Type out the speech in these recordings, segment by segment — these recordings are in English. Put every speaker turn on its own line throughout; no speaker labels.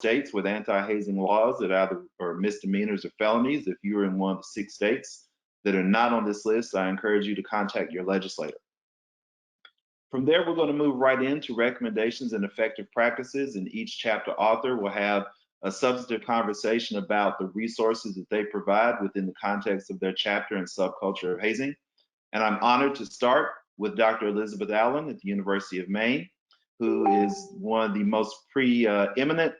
states with anti-hazing laws that either are misdemeanors or felonies. If you're in one of the 6 states that are not on this list, I encourage you to contact your legislator. From there, we're going to move right into recommendations and effective practices, and each chapter author will have a substantive conversation about the resources that they provide within the context of their chapter and subculture of hazing. And I'm honored to start with Dr. Elizabeth Allan at the University of Maine, who is one of the most preeminent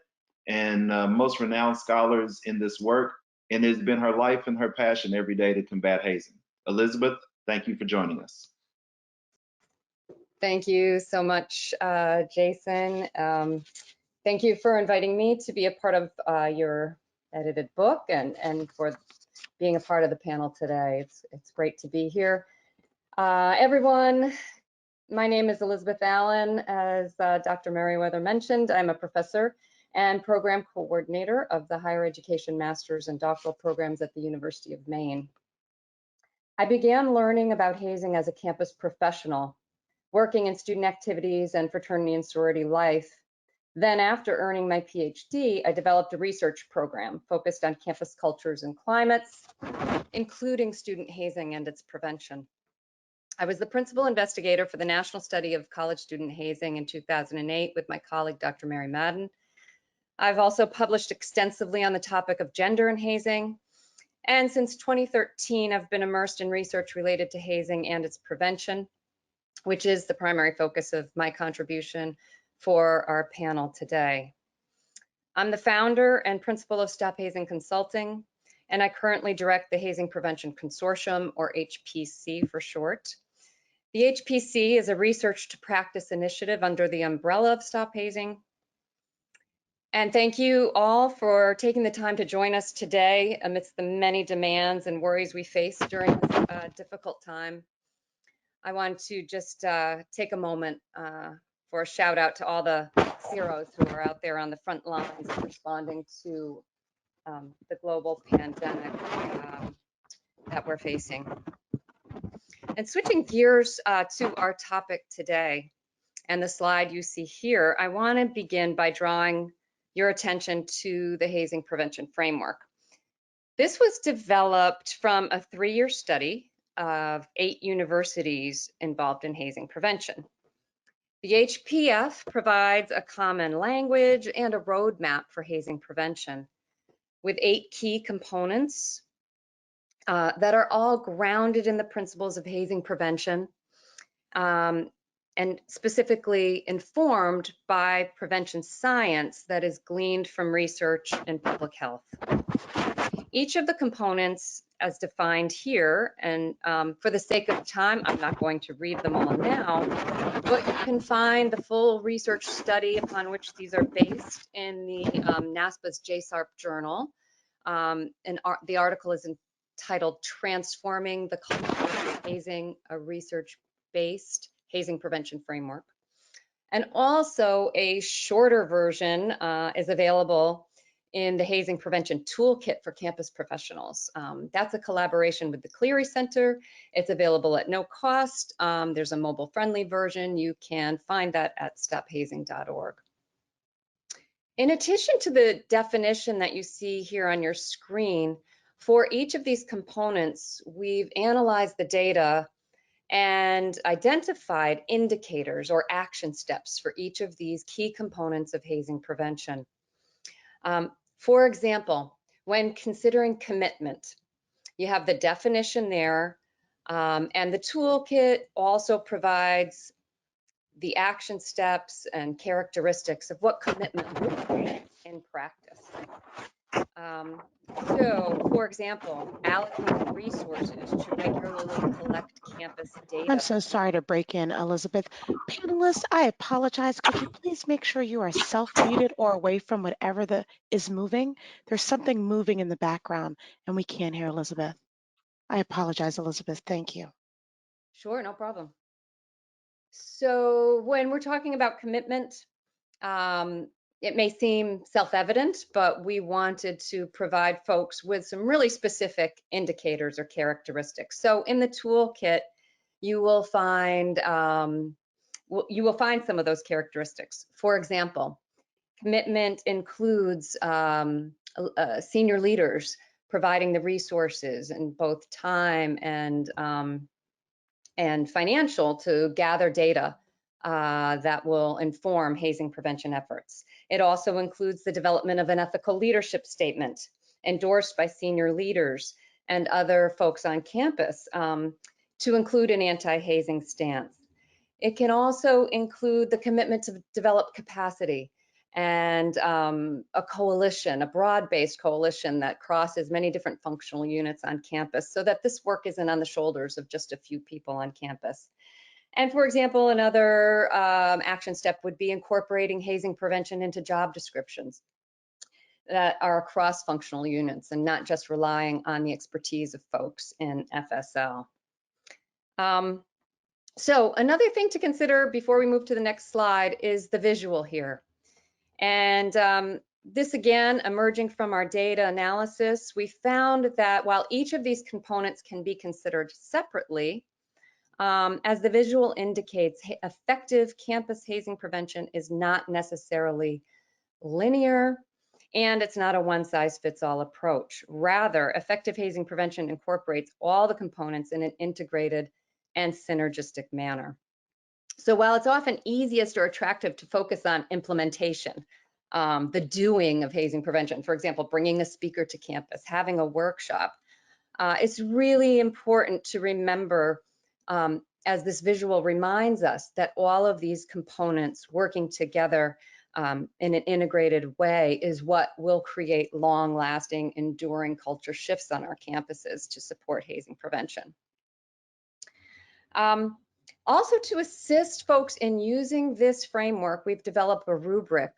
and most renowned scholars in this work, and it has been her life and her passion every day to combat hazing. Elizabeth, thank you for joining us.
Thank you so much, Jason. Thank you for inviting me to be a part of your edited book and for being a part of the panel today. It's great to be here. Everyone, my name is Elizabeth Allan. As Dr. Meriwhether mentioned, I'm a professor and program coordinator of the Higher Education Master's and Doctoral programs at the University of Maine. I began learning about hazing as a campus professional, working in student activities and fraternity and sorority life. Then after earning my PhD, I developed a research program focused on campus cultures and climates, including student hazing and its prevention. I was the principal investigator for the National Study of College Student Hazing in 2008 with my colleague, Dr. Mary Madden. I've also published extensively on the topic of gender and hazing. And since 2013, I've been immersed in research related to hazing and its prevention, which is the primary focus of my contribution for our panel today. I'm the founder and principal of Stop Hazing Consulting, and I currently direct the Hazing Prevention Consortium, or HPC for short. The HPC is a research to practice initiative under the umbrella of Stop Hazing. And thank you all for taking the time to join us today amidst the many demands and worries we face during this difficult time. I want to just take a moment for a shout out to all the heroes who are out there on the front lines responding to the global pandemic that we're facing. And switching gears to our topic today and the slide you see here, I want to begin by drawing your attention to the hazing prevention framework. This was developed from a 3-year study of 8 universities involved in hazing prevention. The HPF provides a common language and a roadmap for hazing prevention with 8 key components that are all grounded in the principles of hazing prevention and specifically informed by prevention science that is gleaned from research in public health. Each of the components as defined here, and for the sake of time, I'm not going to read them all now, but you can find the full research study upon which these are based in the NASPA's JSARP journal. And the article is entitled Transforming the Culture of Hazing, a Research-Based Hazing Prevention Framework. And also a shorter version is available in the Hazing Prevention Toolkit for Campus Professionals. That's a collaboration with the Cleary Center. It's available at no cost. There's a mobile-friendly version. You can find that at stophazing.org. In addition to the definition that you see here on your screen, for each of these components, we've analyzed the data and identified indicators or action steps for each of these key components of hazing prevention. For example, when considering commitment, you have the definition there, and the toolkit also provides the action steps and characteristics of what commitment looks like in practice. So, for example, allocating resources to regularly collect campus data.
I'm so sorry to break in, Elizabeth. Panelists, I apologize. Could you please make sure you are self-muted or away from whatever is moving? There's something moving in the background and we can't hear Elizabeth. I apologize, Elizabeth. Thank you.
Sure, no problem. So when we're talking about commitment, it may seem self-evident, but we wanted to provide folks with some really specific indicators or characteristics. So in the toolkit, you will find some of those characteristics. For example, Commitment includes senior leaders providing the resources and both time and financial to gather data that will inform hazing prevention efforts. It also includes the development of an ethical leadership statement endorsed by senior leaders and other folks on campus to include an anti-hazing stance. It can also include the commitment to develop capacity and a coalition, a broad-based coalition that crosses many different functional units on campus so that this work isn't on the shoulders of just a few people on campus. And for example, another action step would be incorporating hazing prevention into job descriptions that are across functional units and not just relying on the expertise of folks in FSL. So another thing to consider before we move to the next slide is the visual here. And this again, emerging from our data analysis, we found that while each of these components can be considered separately, as the visual indicates, effective campus hazing prevention is not necessarily linear, and it's not a one-size-fits-all approach. Rather, effective hazing prevention incorporates all the components in an integrated and synergistic manner. So while it's often easiest or attractive to focus on implementation, the doing of hazing prevention, for example, bringing a speaker to campus, having a workshop, it's really important to remember, as this visual reminds us, that all of these components working together in an integrated way is what will create long-lasting, enduring culture shifts on our campuses to support hazing prevention. Also, to assist folks in using this framework, we've developed a rubric.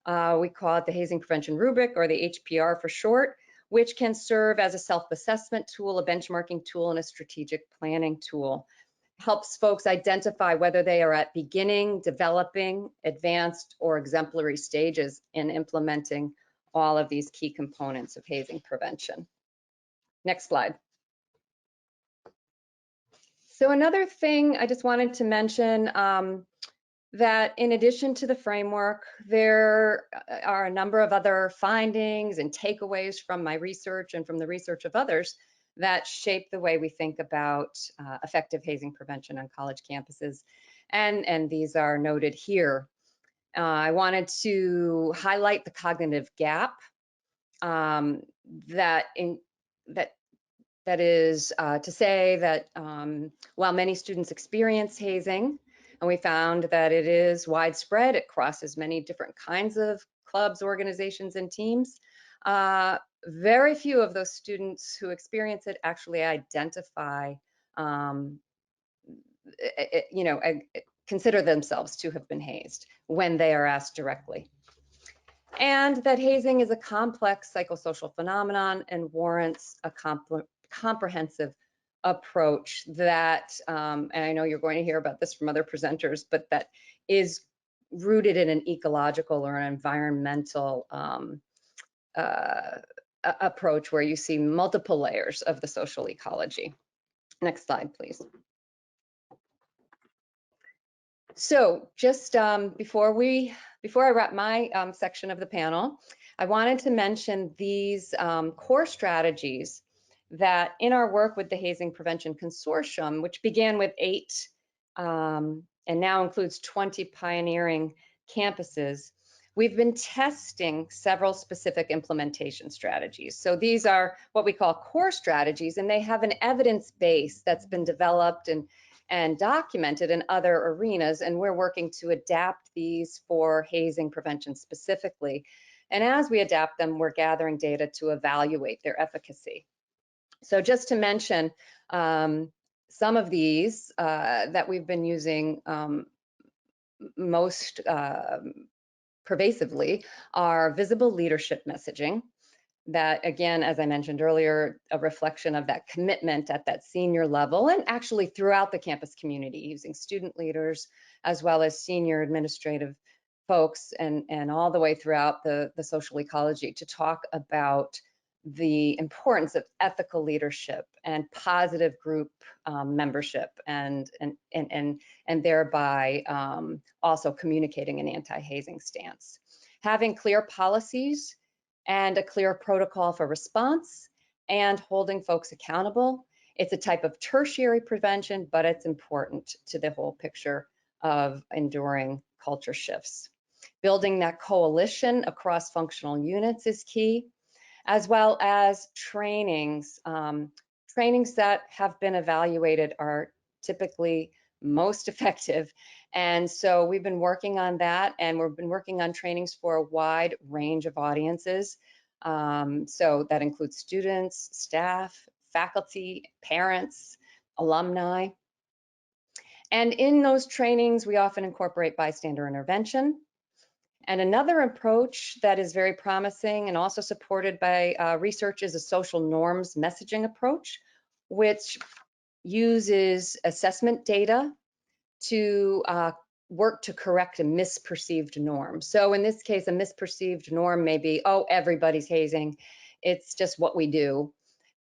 We call it the Hazing Prevention Rubric, or the HPR for short, which can serve as a self-assessment tool, a benchmarking tool, and a strategic planning tool. Helps folks identify whether they are at beginning, developing, advanced, or exemplary stages in implementing all of these key components of hazing prevention. Next slide. So another thing I just wanted to mention, that in addition to the framework, there are a number of other findings and takeaways from my research and from the research of others that shape the way we think about effective hazing prevention on college campuses. And these are noted here. I wanted to highlight the cognitive gap that is to say that while many students experience hazing, and we found that it is widespread, it crosses many different kinds of clubs, organizations, and teams, very few of those students who experience it actually identify, consider themselves to have been hazed when they are asked directly. And that hazing is a complex psychosocial phenomenon and warrants a comprehensive approach that, and I know you're going to hear about this from other presenters, but that is rooted in an ecological or an environmental approach where you see multiple layers of the social ecology. Next slide, please. So just before I wrap my section of the panel, I wanted to mention these core strategies that in our work with the Hazing Prevention Consortium, which began with 8 and now includes 20 pioneering campuses, we've been testing several specific implementation strategies. So these are what we call core strategies, and they have an evidence base that's been developed and documented in other arenas, and we're working to adapt these for hazing prevention specifically. And as we adapt them, we're gathering data to evaluate their efficacy. So just to mention some of these that we've been using most pervasively are visible leadership messaging. That, again, as I mentioned earlier, a reflection of that commitment at that senior level and actually throughout the campus community, using student leaders as well as senior administrative folks and all the way throughout the social ecology to talk about the importance of ethical leadership and positive group membership and thereby also communicating an anti-hazing stance. having clear policies and a clear protocol for response, and holding folks accountable. It's a type of tertiary prevention, but it's important to the whole picture of enduring culture shifts. Building that coalition across functional units is key, as well as trainings. Trainings that have been evaluated are typically most effective. And so we've been working on that, and we've been working on trainings for a wide range of audiences. So that includes students, staff, faculty, parents, alumni. And in those trainings, we often incorporate bystander intervention. And another approach that is very promising and also supported by research is a social norms messaging approach, which uses assessment data to work to correct a misperceived norm. So in this case, a misperceived norm may be, oh, everybody's hazing. It's just what we do.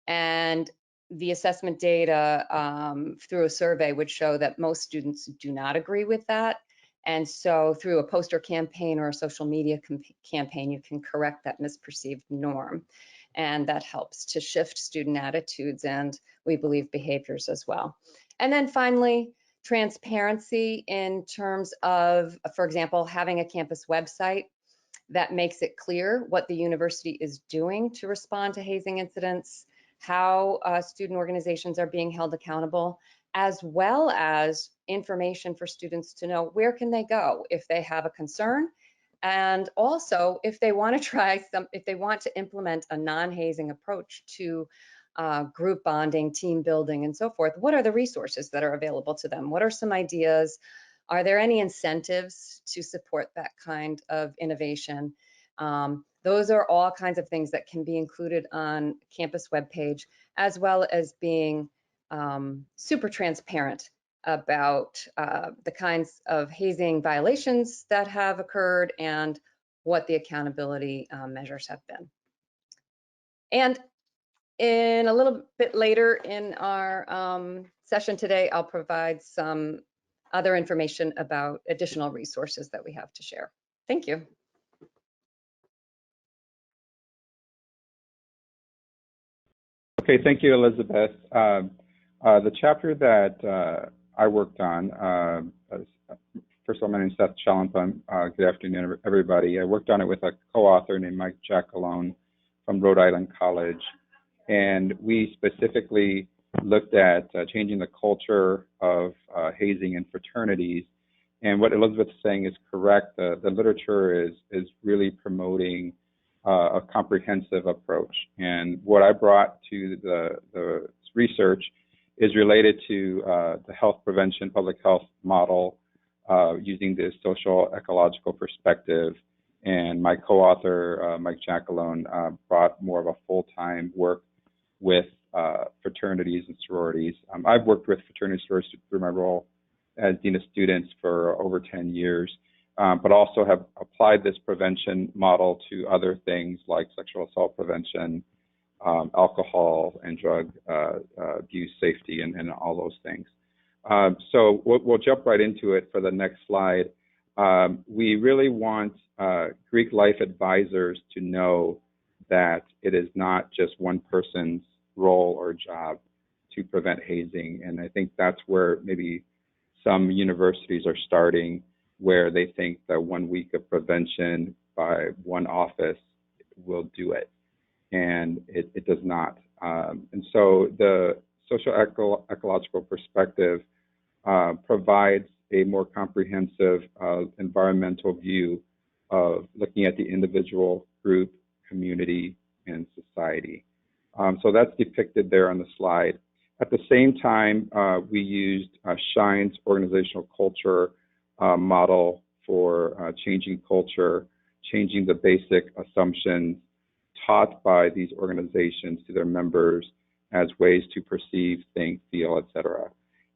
And the assessment data through a survey would show that most students do not agree with that. And so through a poster campaign or a social media campaign, you can correct that misperceived norm. And that helps to shift student attitudes and, we believe, behaviors as well. And then finally, transparency in terms of, for example, having a campus website that makes it clear what the university is doing to respond to hazing incidents, how student organizations are being held accountable, as well as information for students to know where can they go if they have a concern, and also if they want to implement a non-hazing approach to group bonding, team building, and so forth. What are the resources that are available to them? What are some ideas? Are there any incentives to support that kind of innovation? Those are all kinds of things that can be included on campus webpage, as well as being super transparent about the kinds of hazing violations that have occurred and what the accountability measures have been. And in a little bit later in our session today, I'll provide some other information about additional resources that we have to share. Thank you.
Okay, thank you, Elizabeth. The chapter that I worked on, first of all, my name is Seuth Chaleunphonh. Good afternoon, everybody. I worked on it with a co-author named Mike Allan from Rhode Island College. And we specifically looked at changing the culture of hazing in fraternities. And what Elizabeth is saying is correct. The literature is really promoting a comprehensive approach. And what I brought to the research is related to the health prevention, public health model using the social ecological perspective. And my co-author, Mike Allan, brought more of a full-time work with fraternities and sororities. I've worked with fraternities and sororities through my role as Dean of Students for over 10 years, but also have applied this prevention model to other things like sexual assault prevention, alcohol and drug abuse safety, and all those things. So we'll jump right into it for the next slide. We really want Greek life advisors to know that it is not just one person's role or job to prevent hazing. And I think that's where maybe some universities are starting, where they think that 1 week of prevention by one office will do it. And it does not. And so the social ecological perspective provides a more comprehensive environmental view of looking at the individual, group, community, and society. So that's depicted there on the slide. At the same time, we used Shine's organizational culture model for changing culture, changing the basic assumptions taught by these organizations to their members as ways to perceive, think, feel, etc.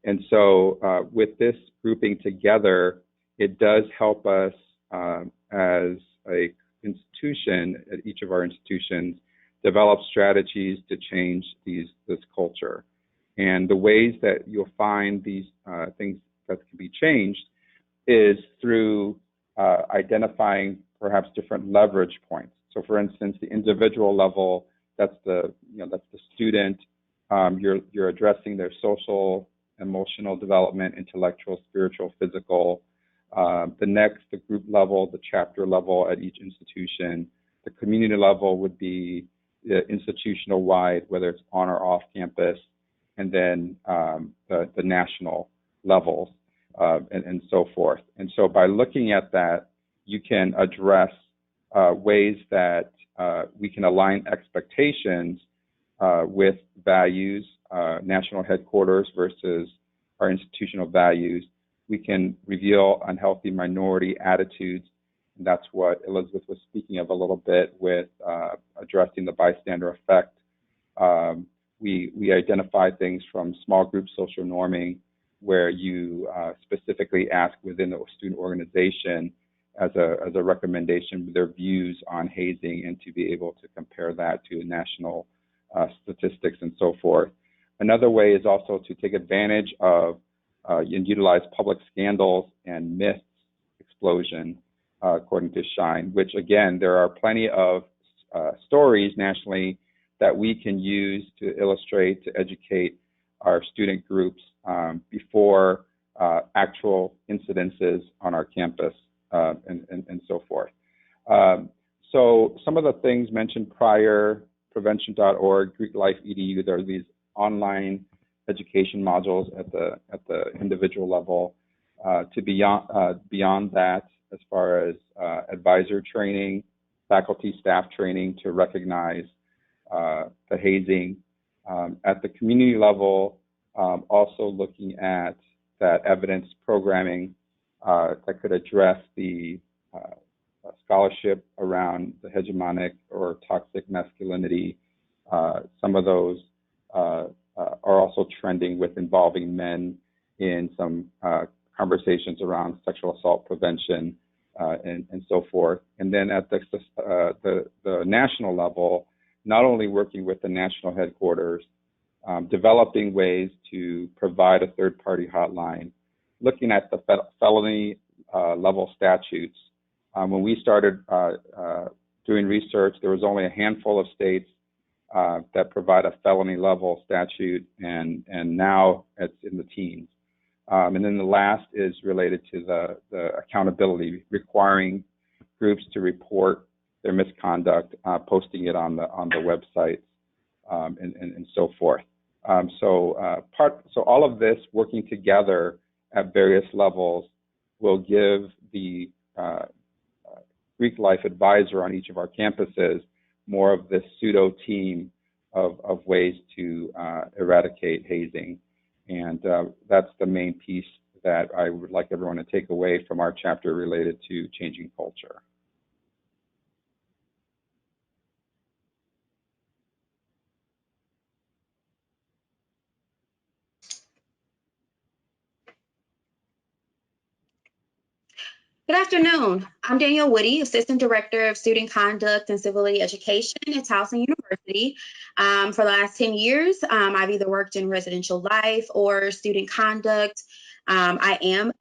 And so with this grouping together, it does help us as a institution, at each of our institutions, develop strategies to change this culture. And the ways that you'll find these things that can be changed is through identifying perhaps different leverage points. So for instance, the individual level, that's the student. You're addressing their social, emotional development, intellectual, spiritual, physical. The group level, the chapter level at each institution. The community level would be institutional wide, whether it's on or off campus, and then the national levels and so forth. And so by looking at that, you can address ways that we can align expectations with values, national headquarters versus our institutional values. We can reveal unhealthy minority attitudes. And that's what Elizabeth was speaking of a little bit with addressing the bystander effect. We identify things from small group social norming, where you specifically ask within the student organization as a recommendation their views on hazing, and to be able to compare that to national statistics and so forth. Another way is also to take advantage of and utilize public scandals and myths explosion, according to Shine, which again, there are plenty of stories nationally that we can use to illustrate, to educate our student groups before actual incidences on our campus and so forth. So some of the things mentioned prior, prevention.org, Greek Life EDU, there are these online education modules at the individual level. To beyond that, as far as advisor training, faculty staff training to recognize the hazing. At the community level, also looking at that evidence programming that could address the scholarship around the hegemonic or toxic masculinity. Some of those are also trending with involving men in some conversations around sexual assault prevention and so forth. And then at the national level, not only working with the national headquarters, developing ways to provide a third-party hotline, looking at the felony level statutes. When we started doing research, there was only a handful of states that provide a felony level statute, and now it's in the teens. And then the last is related to the accountability, requiring groups to report their misconduct, posting it on the websites, and so forth. So all of this working together at various levels will give the Greek Life advisor on each of our campuses more of this pseudo team of ways to eradicate hazing. And that's the main piece that I would like everyone to take away from our chapter related to changing culture.
Good afternoon. I'm Danielle Woody, Assistant Director of Student Conduct and Civility Education at Towson University. For the last 10 years, I've either worked in residential life or student conduct. I am a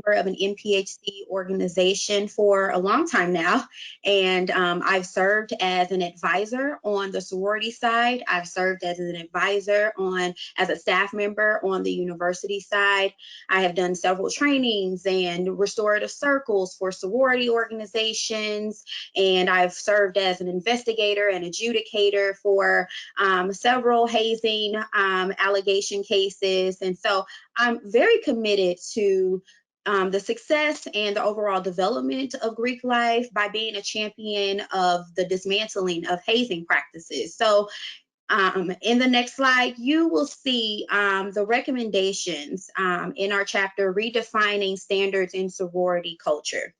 member of an MPHC organization for a long time now, and I've served as an advisor on the sorority side. I've served as an advisor as a staff member on the university side. I have done several trainings and restorative circles for sorority organizations, and I've served as an investigator and adjudicator for several hazing allegation cases. And so I'm very committed to the success and the overall development of Greek life by being a champion of the dismantling of hazing practices. So in the next slide, you will see the recommendations in our chapter, Redefining Standards in Sorority Culture.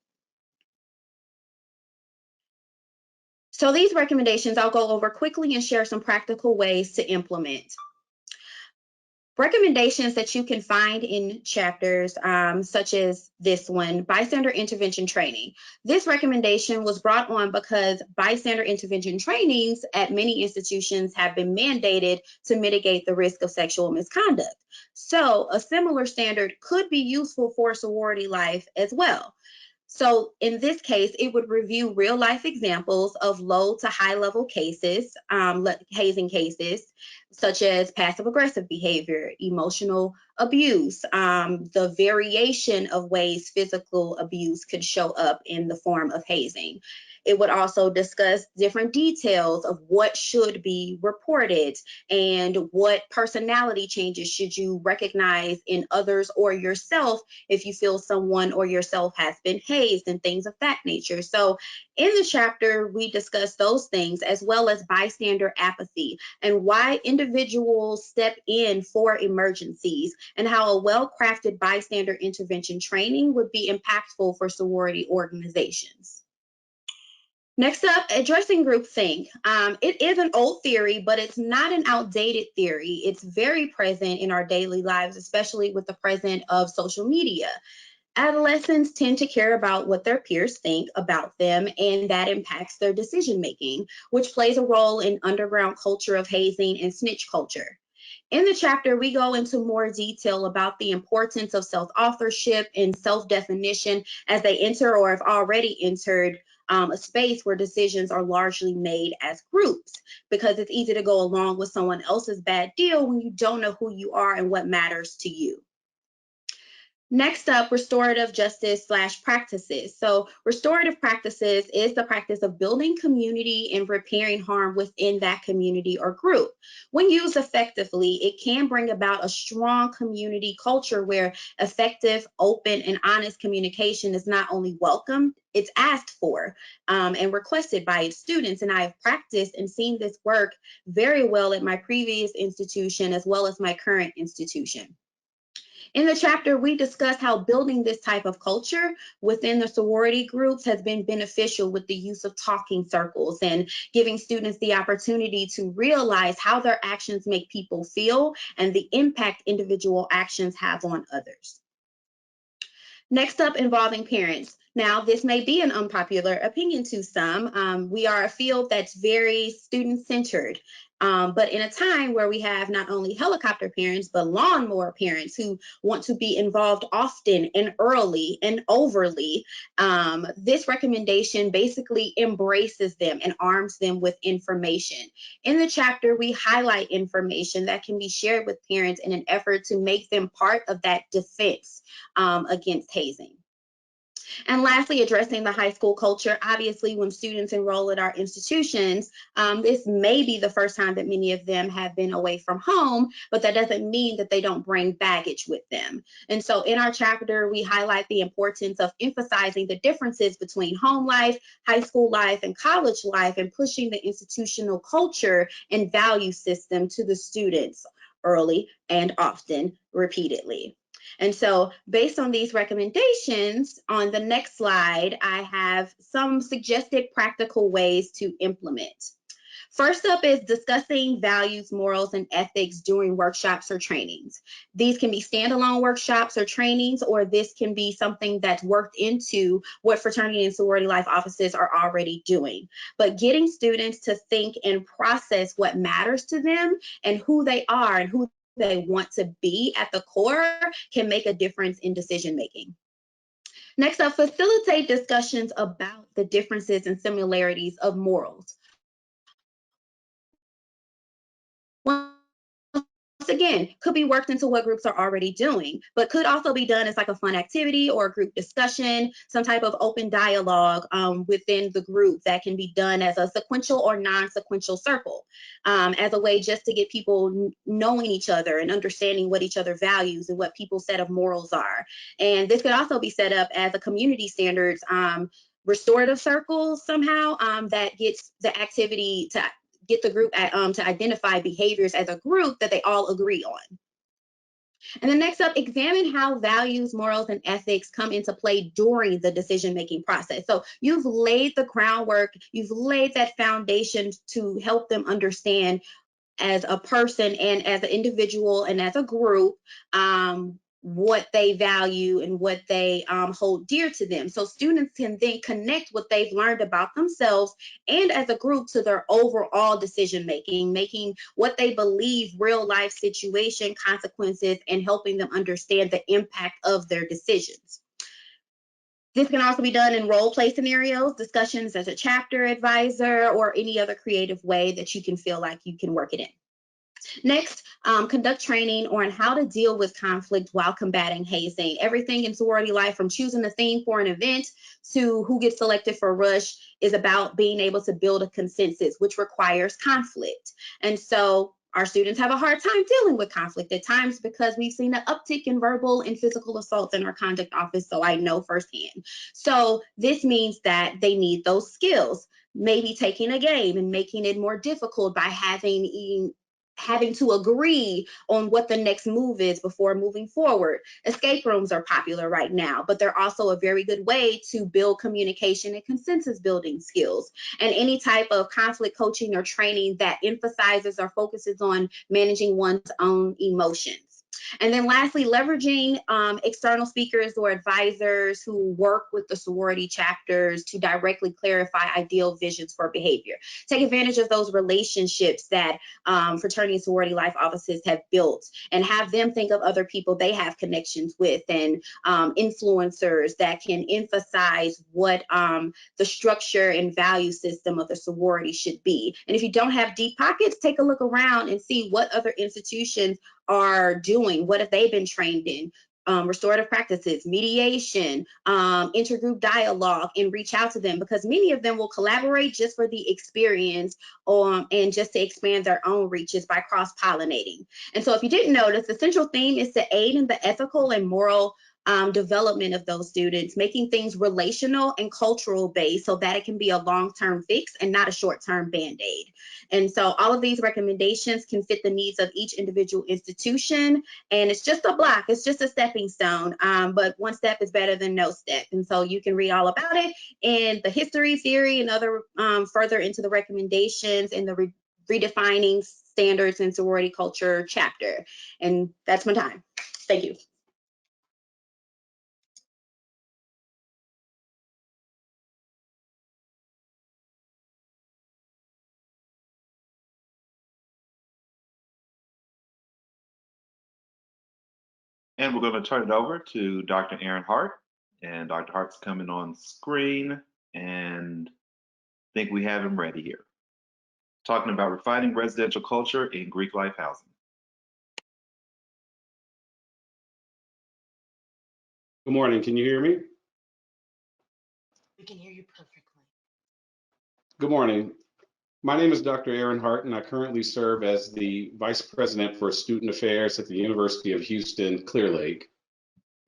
So these recommendations I'll go over quickly and share some practical ways to implement. Recommendations that you can find in chapters such as this one, bystander intervention training. This recommendation was brought on because bystander intervention trainings at many institutions have been mandated to mitigate the risk of sexual misconduct. So a similar standard could be useful for sorority life as well. So in this case, it would review real life examples of low to high level cases, hazing cases, such as passive aggressive behavior, emotional abuse, the variation of ways physical abuse could show up in the form of hazing. It would also discuss different details of what should be reported and what personality changes should you recognize in others or yourself if you feel someone or yourself has been hazed and things of that nature. So in the chapter, we discuss those things as well as bystander apathy and why individuals step in for emergencies and how a well-crafted bystander intervention training would be impactful for sorority organizations. Next up, addressing groupthink. It is an old theory, but it's not an outdated theory. It's very present in our daily lives, especially with the presence of social media. Adolescents tend to care about what their peers think about them, and that impacts their decision making, which plays a role in underground culture of hazing and snitch culture. In the chapter, we go into more detail about the importance of self-authorship and self-definition as they enter or have already entered a space where decisions are largely made as groups, because it's easy to go along with someone else's bad deal when you don't know who you are and what matters to you. Next up, restorative justice / practices. So restorative practices is the practice of building community and repairing harm within that community or group. When used effectively, it can bring about a strong community culture where effective, open, and honest communication is not only welcomed, it's asked for and requested by its students. And I have practiced and seen this work very well at my previous institution as well as my current institution. In the chapter, we discuss how building this type of culture within the sorority groups has been beneficial with the use of talking circles and giving students the opportunity to realize how their actions make people feel and the impact individual actions have on others. Next up, involving parents. Now, this may be an unpopular opinion to some. We are a field that's very student-centered, but in a time where we have not only helicopter parents, but lawnmower parents who want to be involved often and early and overly, this recommendation basically embraces them and arms them with information. In the chapter, we highlight information that can be shared with parents in an effort to make them part of that defense against hazing. And lastly, addressing the high school culture. Obviously, when students enroll at our institutions, this may be the first time that many of them have been away from home, but that doesn't mean that they don't bring baggage with them. And so in our chapter, we highlight the importance of emphasizing the differences between home life, high school life, and college life, and pushing the institutional culture and value system to the students early and often, repeatedly. And so based on these recommendations, on the next slide, I have some suggested practical ways to implement. First up is discussing values, morals, and ethics during workshops or trainings. These can be standalone workshops or trainings, or this can be something that's worked into what fraternity and sorority life offices are already doing. But getting students to think and process what matters to them and who they are and who they want to be at the core can make a difference in decision making. Next up, facilitate discussions about the differences and similarities of morals. Once again, could be worked into what groups are already doing, but could also be done as like a fun activity or a group discussion, some type of open dialogue within the group that can be done as a sequential or non-sequential circle, as a way just to get people knowing each other and understanding what each other values and what people's set of morals are. And this could also be set up as a community standards restorative circle somehow that gets the activity to get the group to identify behaviors as a group that they all agree on. And then next up, examine how values, morals, and ethics come into play during the decision-making process. So you've laid the groundwork, you've laid that foundation to help them understand as a person and as an individual and as a group, what they value and what they hold dear to them. So students can then connect what they've learned about themselves and as a group to their overall decision making, making what they believe real life situation consequences and helping them understand the impact of their decisions. This can also be done in role play scenarios, discussions as a chapter advisor, or any other creative way that you can feel like you can work it in. Next, conduct training on how to deal with conflict while combating hazing. Everything in sorority life, from choosing a theme for an event to who gets selected for rush, is about being able to build a consensus, which requires conflict. And so our students have a hard time dealing with conflict at times because we've seen an uptick in verbal and physical assaults in our conduct office, so I know firsthand. So this means that they need those skills, maybe taking a game and making it more difficult by having to agree on what the next move is before moving forward. Escape rooms are popular right now, but they're also a very good way to build communication and consensus building skills. And any type of conflict coaching or training that emphasizes or focuses on managing one's own emotions. And then lastly, leveraging external speakers or advisors who work with the sorority chapters to directly clarify ideal visions for behavior. Take advantage of those relationships that fraternity and sorority life offices have built, and have them think of other people they have connections with, and influencers that can emphasize what the structure and value system of the sorority should be. And if you don't have deep pockets, take a look around and see what other institutions are doing. What have they been trained in? Restorative practices, mediation, intergroup dialogue, and reach out to them, because many of them will collaborate just for the experience and just to expand their own reaches by cross-pollinating. And so if you didn't notice, the central theme is to aid in the ethical and moral development of those students, making things relational and cultural based so that it can be a long-term fix and not a short-term band-aid. And so all of these recommendations can fit the needs of each individual institution, and it's just a block, it's just a stepping stone, but one step is better than no step. And so you can read all about it in the history, theory, and other further into the recommendations in the redefining standards in sorority culture chapter. And that's my time. Thank you.
And we're going to turn it over to Dr. Aaron Hart. And Dr. Hart's coming on screen, and I think we have him ready here. Talking about refining residential culture in Greek life housing.
Good morning, can you hear me?
We can hear you perfectly.
Good morning. My name is Dr. Aaron Hart, and I currently serve as the Vice President for Student Affairs at the University of Houston, Clear Lake.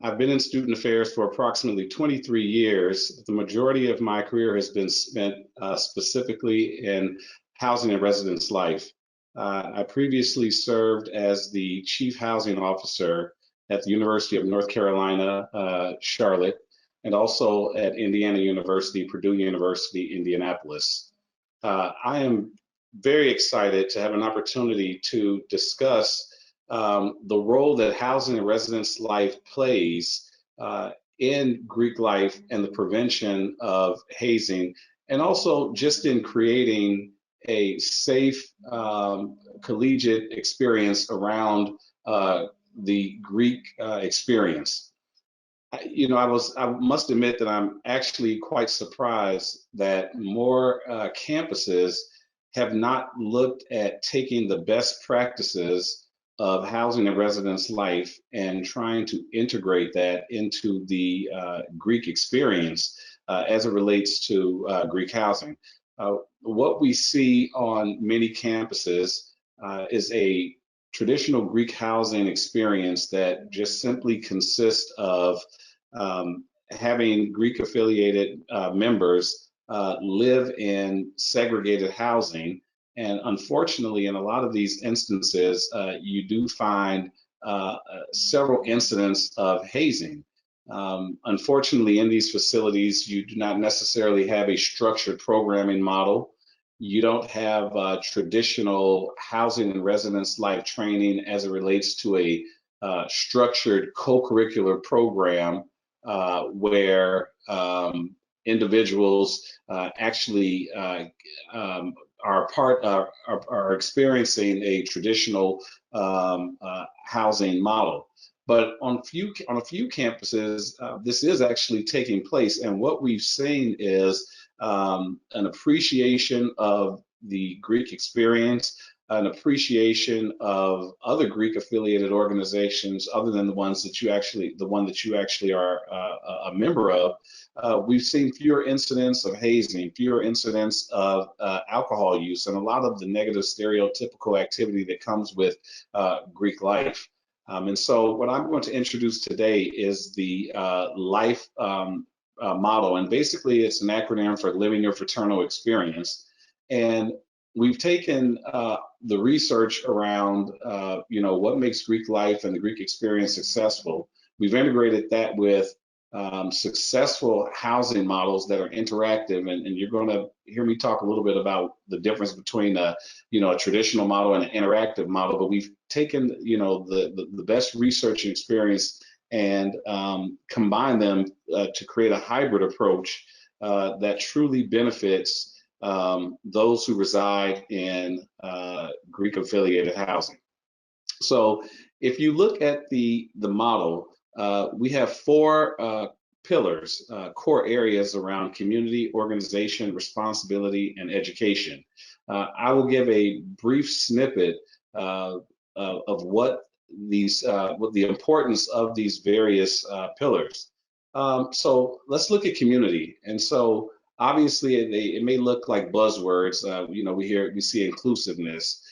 I've been in student affairs for approximately 23 years. The majority of my career has been spent specifically in housing and residence life. I previously served as the Chief Housing Officer at the University of North Carolina, Charlotte, and also at Indiana University, Purdue University, Indianapolis. I am very excited to have an opportunity to discuss the role that housing and residence life plays in Greek life and the prevention of hazing, and also just in creating a safe collegiate experience around the Greek experience. I must admit that I'm actually quite surprised that more campuses have not looked at taking the best practices of housing and residence life and trying to integrate that into the Greek experience as it relates to Greek housing. What we see on many campuses is a traditional Greek housing experience that just simply consists of having Greek affiliated members live in segregated housing. And unfortunately, in a lot of these instances, you do find several incidents of hazing. Unfortunately, in these facilities, you do not necessarily have a structured programming model. You don't have traditional housing and residence life training as it relates to a structured co-curricular program where individuals actually are experiencing a traditional housing model. But on a few campuses, this is actually taking place. And what we've seen is an appreciation of the Greek experience, an appreciation of other Greek affiliated organizations other than the one that you actually are a member of. We've seen fewer incidents of hazing, fewer incidents of alcohol use, and a lot of the negative stereotypical activity that comes with Greek life. And so what I'm going to introduce today is the LIFE model. And basically it's an acronym for Living Your Fraternal Experience. And we've taken the research around, what makes Greek life and the Greek experience successful. We've integrated that with successful housing models that are interactive, and you're going to hear me talk a little bit about the difference between a traditional model and an interactive model. But we've taken the best research and experience and combined them to create a hybrid approach that truly benefits those who reside in Greek affiliated housing. So if you look at the model, we have four pillars, core areas around community, organization, responsibility, and education. I will give a brief snippet of what the importance of these various pillars. So let's look at community. And so obviously it may look like buzzwords. We see inclusiveness,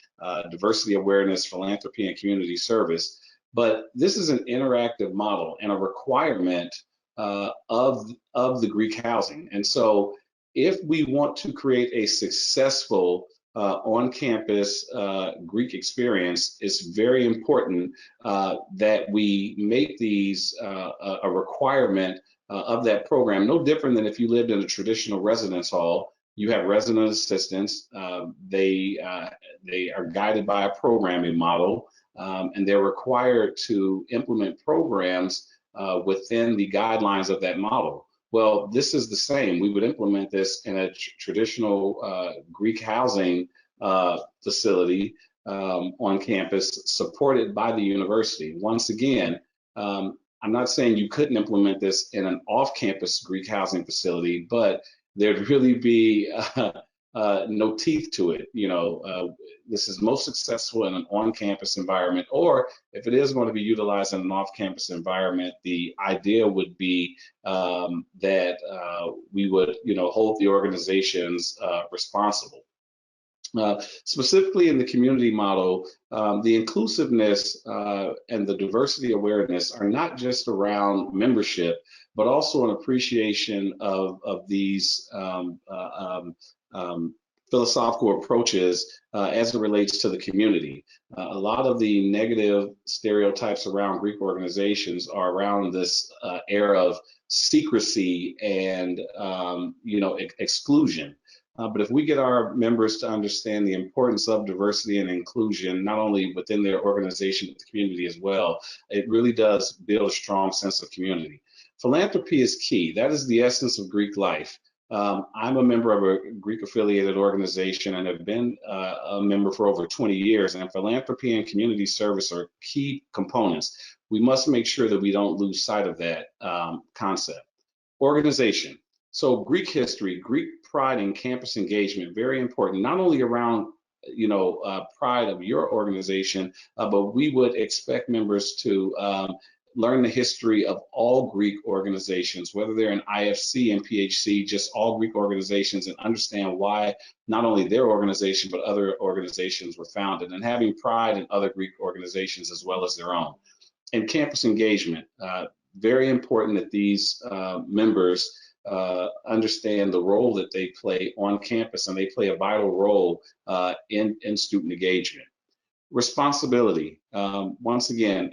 diversity awareness, philanthropy, and community service. But this is an interactive model and a requirement of the Greek housing. And so if we want to create a successful on-campus Greek experience, it's very important that we make these a requirement of that program. No different than if you lived in a traditional residence hall. You have resident assistants. They are guided by a programming model, and they're required to implement programs within the guidelines of that model. Well, this is the same. We would implement this in a traditional Greek housing facility on campus, supported by the university. Once again, I'm not saying you couldn't implement this in an off-campus Greek housing facility, but there'd really be no teeth to it. This is most successful in an on-campus environment, or if it is going to be utilized in an off-campus environment, the idea would be that we would, hold the organizations responsible. Specifically in the community model, the inclusiveness and the diversity awareness are not just around membership, but also an appreciation of these philosophical approaches as it relates to the community. A lot of the negative stereotypes around Greek organizations are around this era of secrecy and exclusion. But if we get our members to understand the importance of diversity and inclusion, not only within their organization, but the community as well, it really does build a strong sense of community. Philanthropy is key. That is the essence of Greek life. I'm a member of a Greek affiliated organization and have been a member for over 20 years, and philanthropy and community service are key components. We must make sure that we don't lose sight of that concept. Organization. So Greek history, Greek pride and campus engagement, very important, not only around pride of your organization, but we would expect members to learn the history of all Greek organizations, whether they're in IFC and PHC, just all Greek organizations, and understand why not only their organization, but other organizations were founded, and having pride in other Greek organizations as well as their own. And campus engagement, very important that these members understand the role that they play on campus, and they play a vital role in student engagement. Responsibility, once again,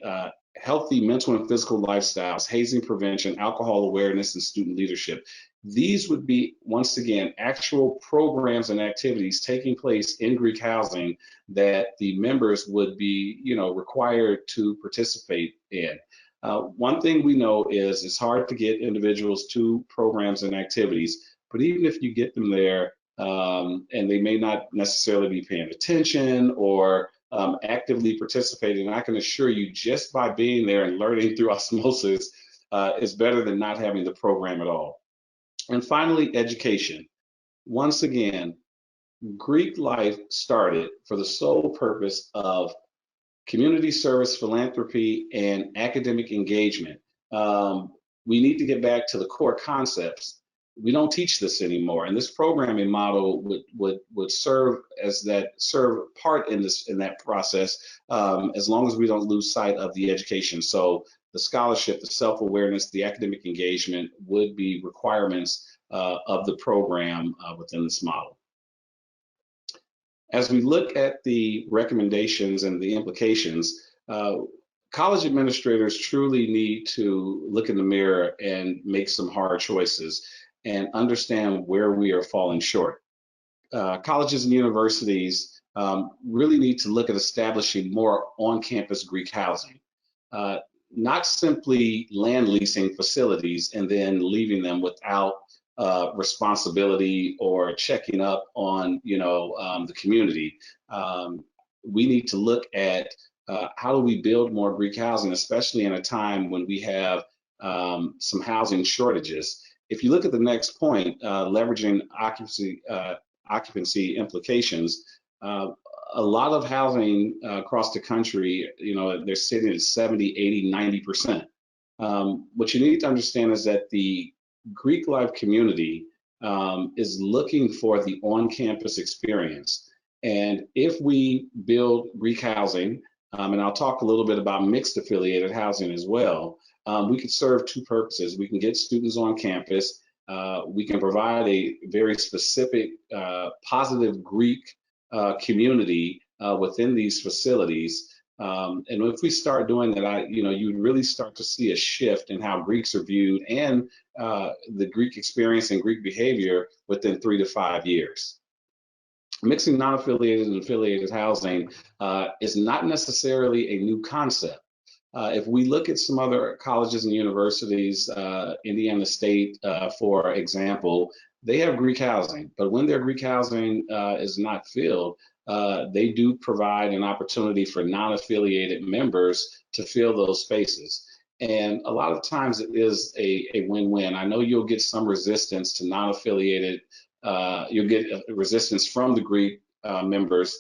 healthy mental and physical lifestyles, hazing prevention, alcohol awareness, and student leadership. These would be, once again, actual programs and activities taking place in Greek housing that the members would be, required to participate in. One thing we know is it's hard to get individuals to programs and activities, but even if you get them there and they may not necessarily be paying attention, or actively participating. And I can assure you, just by being there and learning through osmosis is better than not having the program at all. And finally, education. Once again, Greek life started for the sole purpose of community service, philanthropy, and academic engagement. We need to get back to the core concepts. We don't teach this anymore, and this programming model would serve part in that process, as long as we don't lose sight of the education. So the scholarship, the self-awareness, the academic engagement would be requirements of the program within this model. As we look at the recommendations and the implications, college administrators truly need to look in the mirror and make some hard choices and understand where we are falling short. Colleges and universities really need to look at establishing more on-campus Greek housing, not simply land leasing facilities and then leaving them without responsibility or checking up on, the community. We need to look at how do we build more Greek housing, especially in a time when we have some housing shortages. If you look at the next point, leveraging occupancy implications, a lot of housing across the country, they're sitting at 70, 80, 90%. What you need to understand is that the Greek life community is looking for the on-campus experience. And if we build Greek housing, and I'll talk a little bit about mixed affiliated housing as well, we could serve two purposes. We can get students on campus. We can provide a very specific positive Greek community within these facilities. And if we start doing that, you'd really start to see a shift in how Greeks are viewed and the Greek experience and Greek behavior within 3 to 5 years. Mixing non-affiliated and affiliated housing is not necessarily a new concept. If we look at some other colleges and universities, Indiana State, for example, they have Greek housing, but when their Greek housing is not filled, they do provide an opportunity for non-affiliated members to fill those spaces. And a lot of times it is a win-win. I know you'll get some resistance to non-affiliated, you'll get resistance from the Greek members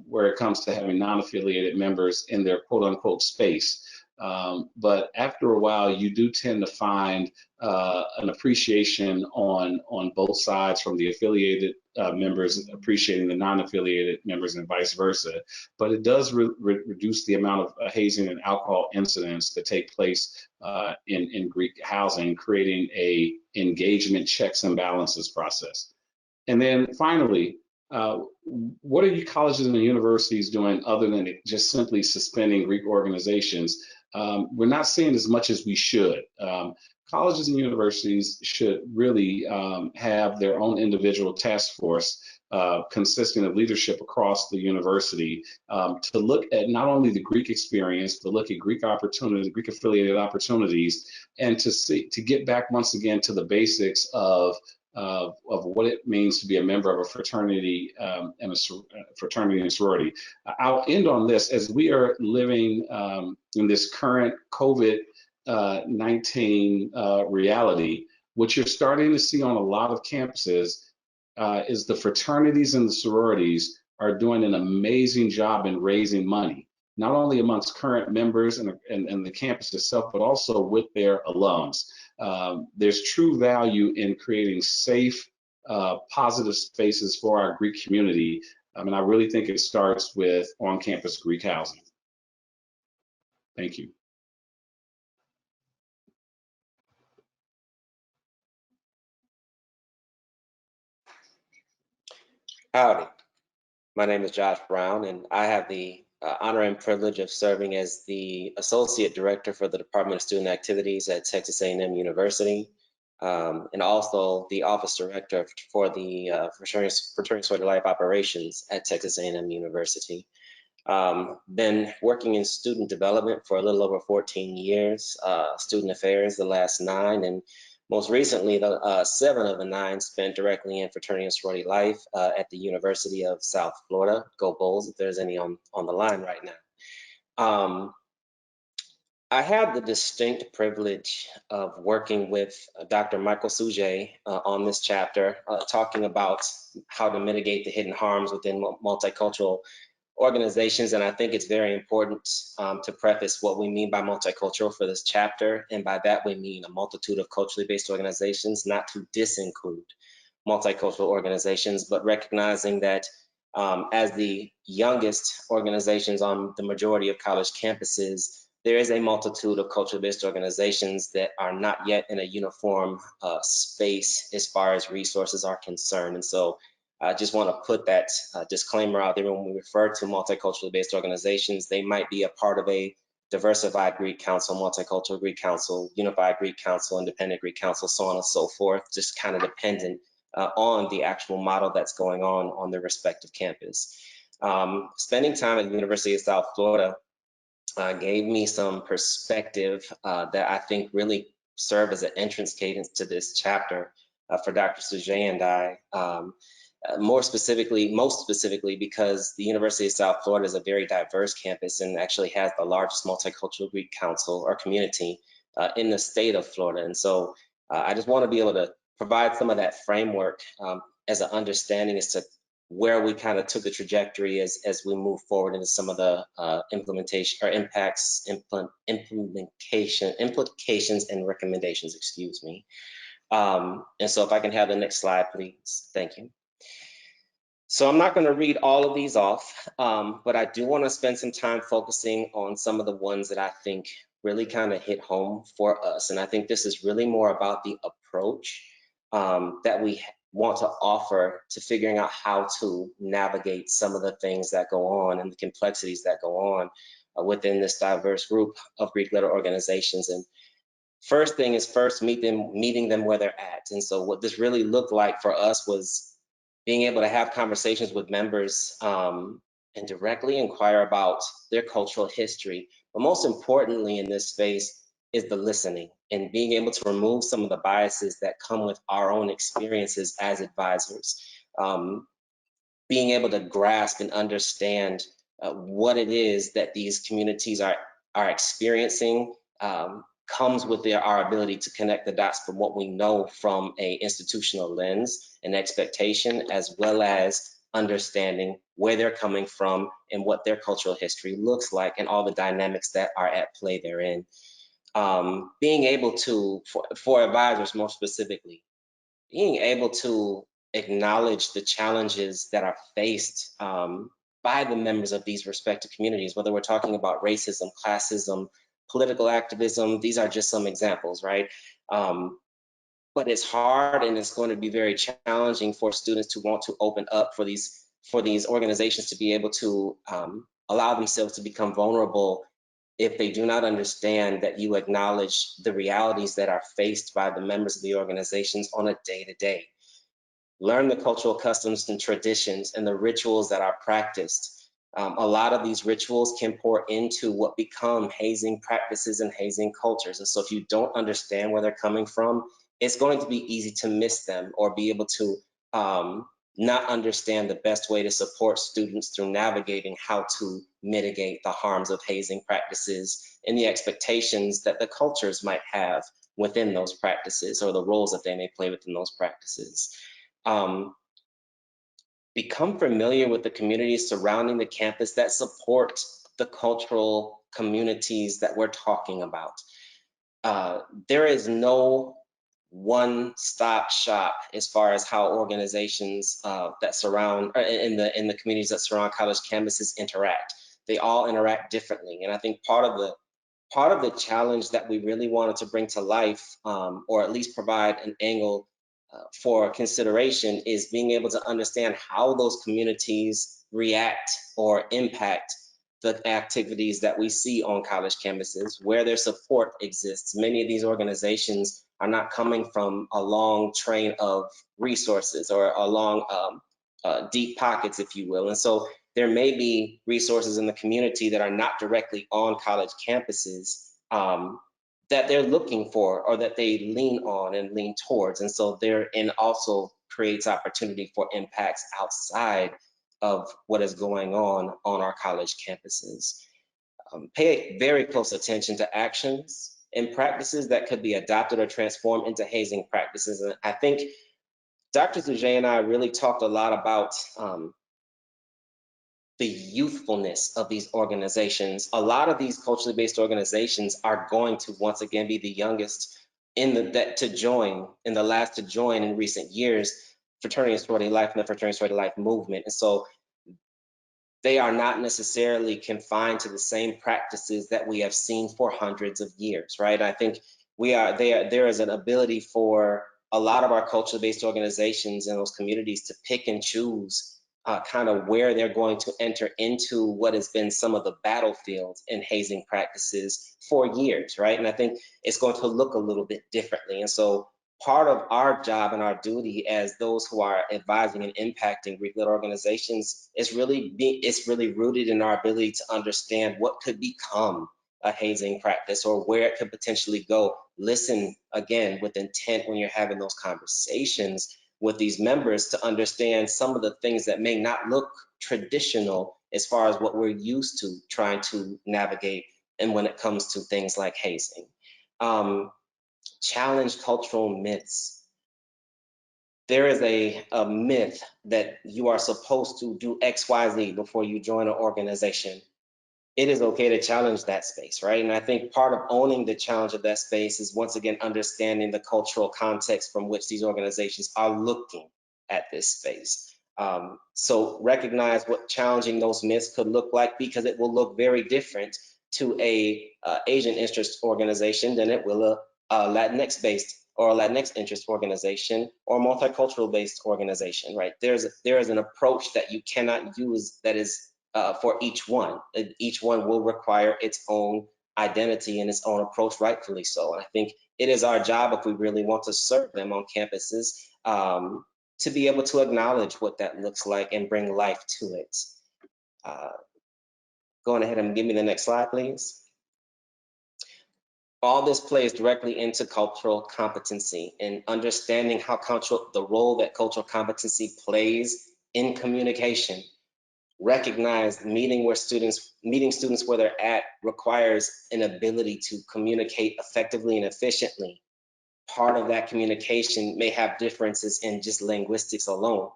where it comes to having non-affiliated members in their quote-unquote space. But after a while, you do tend to find an appreciation on both sides, from the affiliated members appreciating the non-affiliated members and vice versa. But it does reduce the amount of hazing and alcohol incidents that take place in Greek housing, creating a engagement checks and balances process. And then finally, what are you colleges and universities doing other than just simply suspending Greek organizations? We're not seeing as much as we should. Colleges and universities should really have their own individual task force consisting of leadership across the university to look at not only the Greek experience, but look at Greek opportunities, Greek affiliated opportunities, and to get back once again to the basics of what it means to be a member of a fraternity and a fraternity and sorority. I'll end on this. As we are living in this current COVID-19 reality, what you're starting to see on a lot of campuses is the fraternities and the sororities are doing an amazing job in raising money, not only amongst current members and the campus itself, but also with their alums. There's true value in creating safe, positive spaces for our Greek community. And I really think it starts with on-campus Greek housing. Thank you.
Howdy, my name is Josh Brown, and I have the honor and privilege of serving as the Associate Director for the Department of Student Activities at Texas A&M University, and also the Office Director for the Fraternity Sorority Life Operations at Texas A&M University. Been working in student development for a little over 14 years, student affairs the last 9, and Most recently, 7 of the 9 spent directly in fraternity and sorority life at the University of South Florida. Go Bulls, if there's any on the line right now. I had the distinct privilege of working with Dr. Michael Sujet on this chapter, talking about how to mitigate the hidden harms within multicultural organizations. And I think it's very important to preface what we mean by multicultural for this chapter. And by that, we mean a multitude of culturally based organizations, not to disinclude multicultural organizations, but recognizing that as the youngest organizations on the majority of college campuses, there is a multitude of culturally based organizations that are not yet in a uniform space as far as resources are concerned. And so I just want to put that disclaimer out there. When we refer to multiculturally based organizations, they might be a part of a diversified Greek council, multicultural Greek council, unified Greek council, independent Greek council, so on and so forth, just kind of dependent on the actual model that's going on their respective campus. Spending time at the University of South Florida gave me some perspective that I think really served as an entrance cadence to this chapter for Dr. Sujet and I. Most specifically because the University of South Florida is a very diverse campus and actually has the largest multicultural Greek council or community in the state of Florida. And so I just want to be able to provide some of that framework as an understanding as to where we kind of took the trajectory as we move forward into some of the implementation or impacts, implications and recommendations, excuse me. And so if I can have the next slide, please. Thank you. So I'm not going to read all of these off, but I do want to spend some time focusing on some of the ones that I think really kind of hit home for us. And I think this is really more about the approach that we want to offer to figuring out how to navigate some of the things that go on and the complexities that go on within this diverse group of Greek letter organizations. And first thing is first meeting them where they're at. And so what this really looked like for us was being able to have conversations with members and directly inquire about their cultural history. But most importantly in this space is the listening and being able to remove some of the biases that come with our own experiences as advisors. Being able to grasp and understand what it is that these communities are experiencing comes with our ability to connect the dots from what we know from a institutional lens and expectation, as well as understanding where they're coming from and what their cultural history looks like and all the dynamics that are at play therein. Being able to, for advisors more specifically, being able to acknowledge the challenges that are faced by the members of these respective communities, whether we're talking about racism, classism, political activism, these are just some examples, right? But it's hard and it's going to be very challenging for students to want to open up for these organizations to be able to allow themselves to become vulnerable if they do not understand that you acknowledge the realities that are faced by the members of the organizations on a day-to-day. Learn the cultural customs and traditions and the rituals that are practiced. A lot of these rituals can pour into what become hazing practices and hazing cultures. And so if you don't understand where they're coming from, it's going to be easy to miss them or be able to not understand the best way to support students through navigating how to mitigate the harms of hazing practices and the expectations that the cultures might have within those practices or the roles that they may play within those practices. Become familiar with the communities surrounding the campus that support the cultural communities that we're talking about. There is no one-stop shop as far as how organizations that surround in the communities that surround college campuses interact. They all interact differently, and I think part of the challenge that we really wanted to bring to life, or at least provide an angle for consideration, is being able to understand how those communities react or impact the activities that we see on college campuses, where their support exists. Many of these organizations are not coming from a long train of resources or a long deep pockets, if you will. And so there may be resources in the community that are not directly on college campuses that they're looking for or that they lean on and lean towards. And so therein also creates opportunity for impacts outside of what is going on our college campuses. Pay very close attention to actions and practices that could be adopted or transformed into hazing practices. And I think Dr. Sujay and I really talked a lot about the youthfulness of these organizations. A lot of these culturally based organizations are going to once again be the youngest in the last to join in recent years, fraternity and sorority life and the fraternity and sorority life movement. And so they are not necessarily confined to the same practices that we have seen for hundreds of years, right? I think there is an ability for a lot of our culturally based organizations in those communities to pick and choose kind of where they're going to enter into what has been some of the battlefields in hazing practices for years, right? And I think it's going to look a little bit differently. And so part of our job and our duty as those who are advising and impacting Greek-led organizations is really rooted in our ability to understand what could become a hazing practice or where it could potentially go. Listen again with intent when you're having those conversations with these members to understand some of the things that may not look traditional as far as what we're used to trying to navigate, and when it comes to things like hazing. Challenge cultural myths. There is a myth that you are supposed to do X, Y, Z before you join an organization. It is okay to challenge that space, right? And I think part of owning the challenge of that space is once again understanding the cultural context from which these organizations are looking at this space. So recognize what challenging those myths could look like, because it will look very different to a Asian interest organization than it will a Latinx-based or a Latinx interest organization or a multicultural-based organization, right? There is an approach that you cannot use that is for each one. Each one will require its own identity and its own approach, rightfully so. And I think it is our job, if we really want to serve them on campuses, to be able to acknowledge what that looks like and bring life to it. Going ahead and give me the next slide, please. All this plays directly into cultural competency and understanding how the role that cultural competency plays in communication. Recognize meeting students where they're at requires an ability to communicate effectively and efficiently. Part of that communication may have differences in just linguistics alone,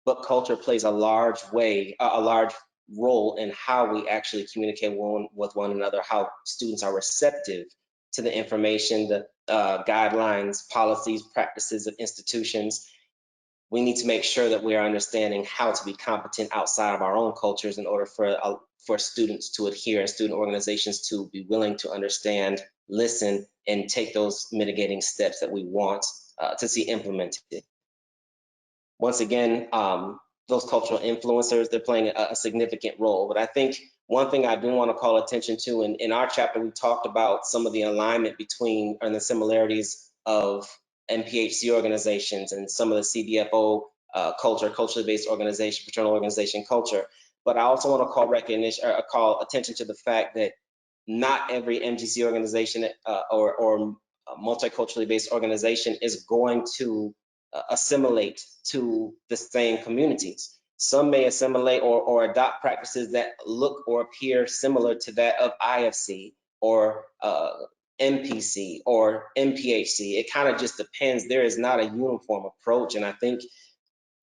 but culture plays a large role in how we actually communicate with one another, how students are receptive to the information, the guidelines, policies, practices of institutions. We need to make sure that we are understanding how to be competent outside of our own cultures in order for students to adhere and student organizations to be willing to understand, listen, and take those mitigating steps that we want to see implemented. Once again, those cultural influencers, they're playing a significant role. But I think one thing I do want to call attention to, and in our chapter, we talked about some of the alignment between and the similarities of MPHC organizations and some of the CBFO culture, culturally based organization, fraternal organization culture. But I also want to call attention to the fact that not every MGC organization or multiculturally based organization is going to assimilate to the same communities. Some may assimilate or adopt practices that look or appear similar to that of IFC or MPC or MPHC. It kind of just depends. There is not a uniform approach. And I think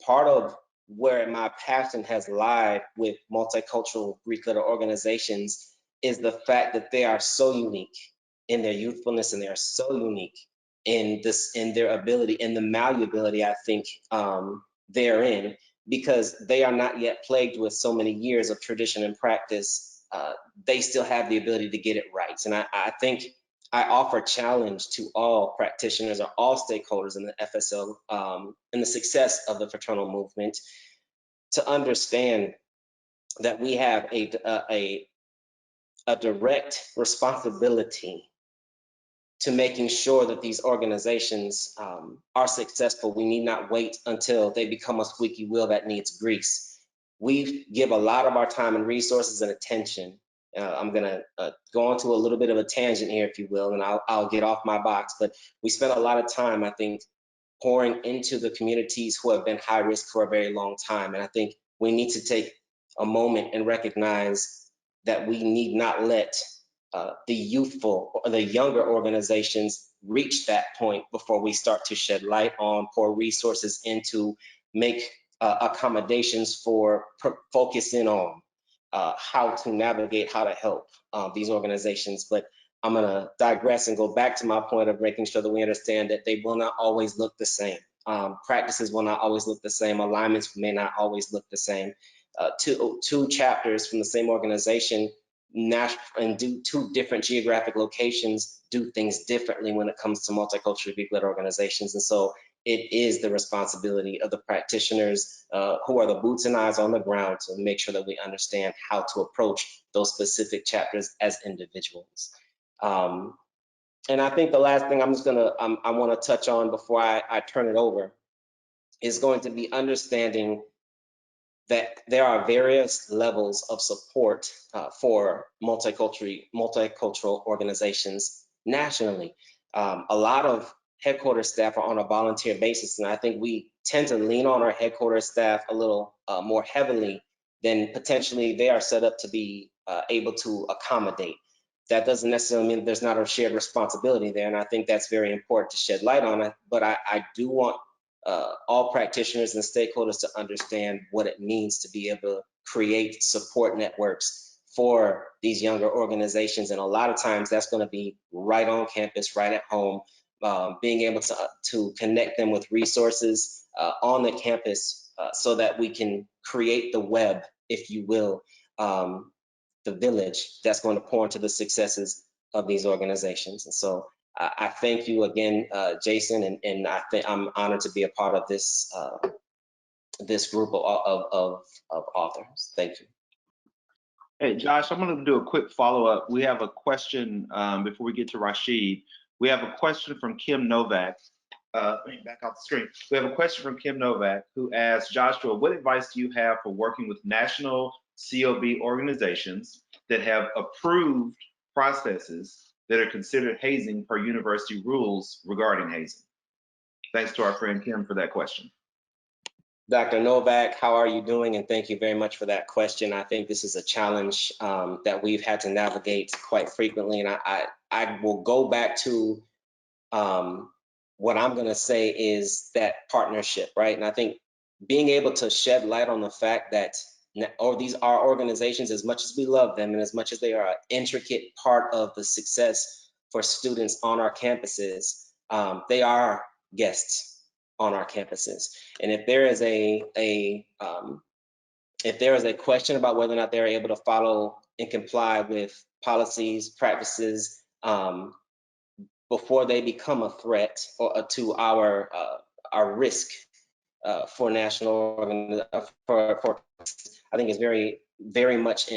part of where my passion has lied with multicultural Greek-led organizations is the fact that they are so unique in their youthfulness, and they are so unique in their ability, in the malleability, I think, therein, because they are not yet plagued with so many years of tradition and practice. They still have the ability to get it right. And I think I offer challenge to all practitioners or all stakeholders in the FSL and the success of the fraternal movement to understand that we have a direct responsibility to making sure that these organizations are successful. We need not wait until they become a squeaky wheel that needs grease. We give a lot of our time and resources and attention I'm gonna go on to a little bit of a tangent here, if you will, and I'll get off my box. But we spent a lot of time, I think, pouring into the communities who have been high risk for a very long time. And I think we need to take a moment and recognize that we need not let the youthful or the younger organizations reach that point before we start to shed light on, pour resources into, make accommodations for focusing on how to navigate, how to help these organizations. But I'm gonna digress and go back to my point of making sure that we understand that they will not always look the same. Practices will not always look the same. Alignments may not always look the same. Two chapters from the same organization and do two different geographic locations do things differently when it comes to multicultural people-led organizations. And so it is the responsibility of the practitioners who are the boots and eyes on the ground to make sure that we understand how to approach those specific chapters as individuals. And I think the last thing I want to touch on before I turn it over is going to be understanding that there are various levels of support for multicultural organizations nationally. A lot of headquarters staff are on a volunteer basis, and I think we tend to lean on our headquarters staff a little more heavily than potentially they are set up to be able to accommodate. That doesn't necessarily mean there's not a shared responsibility there, and I think that's very important to shed light on it. But I do want all practitioners and stakeholders to understand what it means to be able to create support networks for these younger organizations. And a lot of times that's going to be right on campus, right at home, being able to connect them with resources on the campus so that we can create the web, if you will, the village that's going to pour into the successes of these organizations. And so I thank you again, Jason, and I'm honored to be a part of this this group of authors. Thank you.
Hey, Josh, I'm going to do a quick follow-up. We have a question before we get to Rasheed. We have a question from Kim Novak. Let me back off the screen. We have a question from Kim Novak who asks, Joshua, what advice do you have for working with national COB organizations that have approved processes that are considered hazing per university rules regarding hazing? Thanks to our friend Kim for that question.
Dr. Novak, how are you doing? And thank you very much for that question. I think this is a challenge that we've had to navigate quite frequently. And I will go back to what I'm going to say is that partnership, right? And I think being able to shed light on the fact that these are organizations, as much as we love them and as much as they are an intricate part of the success for students on our campuses, they are guests on our campuses. And if there is a question about whether or not they're able to follow and comply with policies, practices, before they become a threat or to our risk for national, I think it's very, very much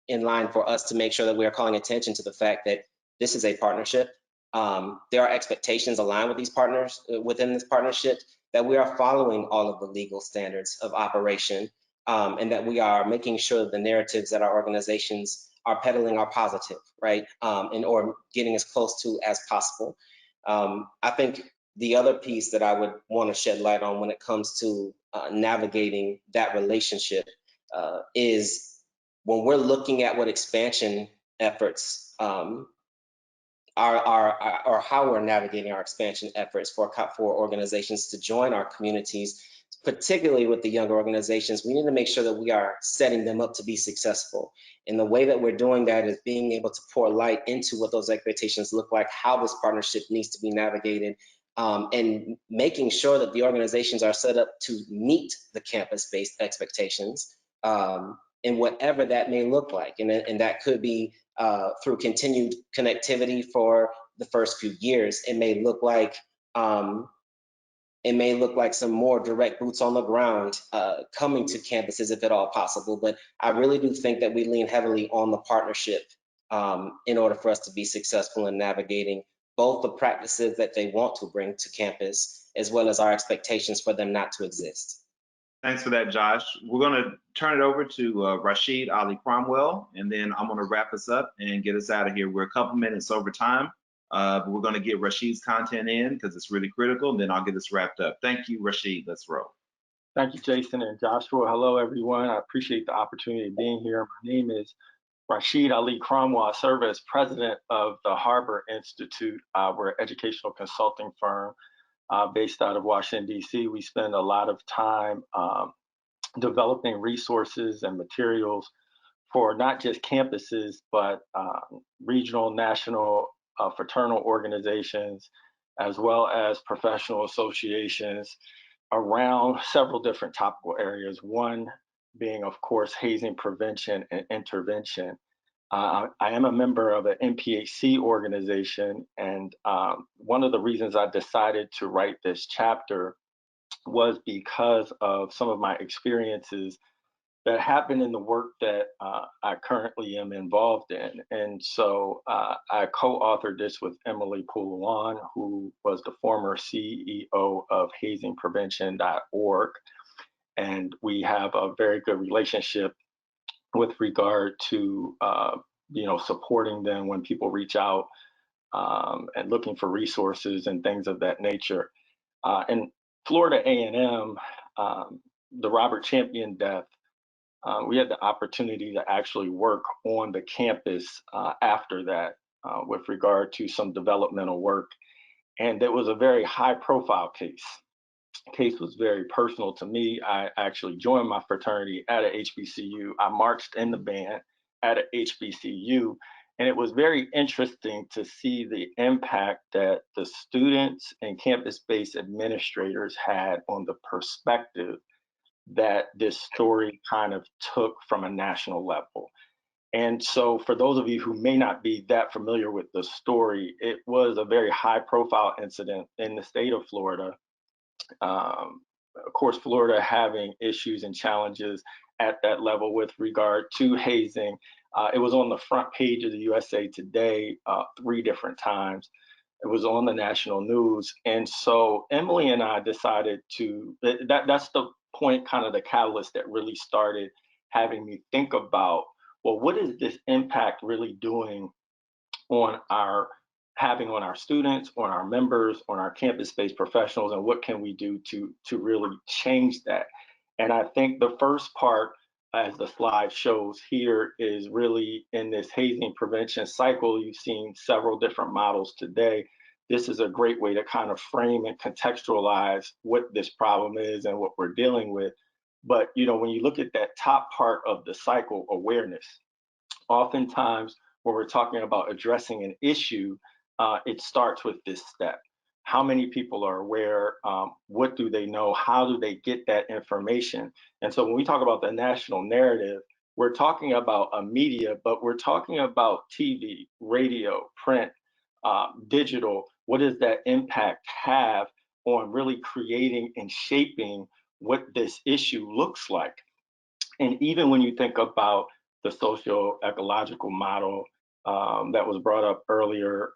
in line for us to make sure that we are calling attention to the fact that this is a partnership. There are expectations aligned with these partners within this partnership, that we are following all of the legal standards of operation, and that we are making sure that the narratives that our organizations are peddling are positive, right? Or getting as close to as possible. I think the other piece that I would want to shed light on when it comes to navigating that relationship is when we're looking at what expansion efforts or how we're navigating our expansion efforts for organizations to join our communities, particularly with the younger organizations, we need to make sure that we are setting them up to be successful. And the way that we're doing that is being able to pour light into what those expectations look like, how this partnership needs to be navigated, and making sure that the organizations are set up to meet the campus-based expectations, and whatever that may look like. And that could be through continued connectivity for the first few years. It may look like some more direct boots on the ground coming to campuses if at all possible. But I really do think that we lean heavily on the partnership in order for us to be successful in navigating both the practices that they want to bring to campus, as well as our expectations for them not to exist.
Thanks for that, Josh. We're going to turn it over to Rasheed Ali Cromwell, and then I'm going to wrap us up and get us out of here. We're a couple minutes over time, but we're going to get Rasheed's content in because it's really critical, and then I'll get us wrapped up. Thank you, Rasheed. Let's roll.
Thank you, Jason and Joshua. Hello, everyone. I appreciate the opportunity of being here. My name is Rasheed Ali Cromwell. I serve as president of the Harbor Institute. We're an educational consulting firm based out of Washington, D.C. We spend a lot of time developing resources and materials for not just campuses, but regional, national, fraternal organizations, as well as professional associations around several different topical areas. One being, of course, hazing prevention and intervention. I am a member of an NPHC organization, and one of the reasons I decided to write this chapter was because of some of my experiences that happened in the work that I currently am involved in. And so I co-authored this with Emily Poulouan, who was the former CEO of hazingprevention.org. And we have a very good relationship with regard to supporting them when people reach out and looking for resources and things of that nature. In Florida A&M, the Robert Champion death, we had the opportunity to actually work on the campus after that with regard to some developmental work. And it was a very high profile case. The case was very personal to me. I actually joined my fraternity at a HBCU. I marched in the band at a HBCU. And it was very interesting to see the impact that the students and campus-based administrators had on the perspective that this story kind of took from a national level. And so for those of you who may not be that familiar with the story, it was a very high profile incident in the state of Florida. Of course, Florida having issues and challenges at that level with regard to hazing. It was on the front page of the USA Today 3 different times. It was on the national news. And so Emily and I decided to, that's the point, kind of the catalyst that really started having me think about, well, what is this impact really doing on our students, on our members, on our campus-based professionals, and what can we do to really change that? And I think the first part, as the slide shows here, is really in this hazing prevention cycle. You've seen several different models today. This is a great way to kind of frame and contextualize what this problem is and what we're dealing with. But when you look at that top part of the cycle, awareness, oftentimes when we're talking about addressing an issue, it starts with this step. How many people are aware? What do they know? How do they get that information? And so when we talk about the national narrative, we're talking about a media, but we're talking about TV, radio, print, digital. What does that impact have on really creating and shaping what this issue looks like? And even when you think about the socio-ecological model that was brought up earlier,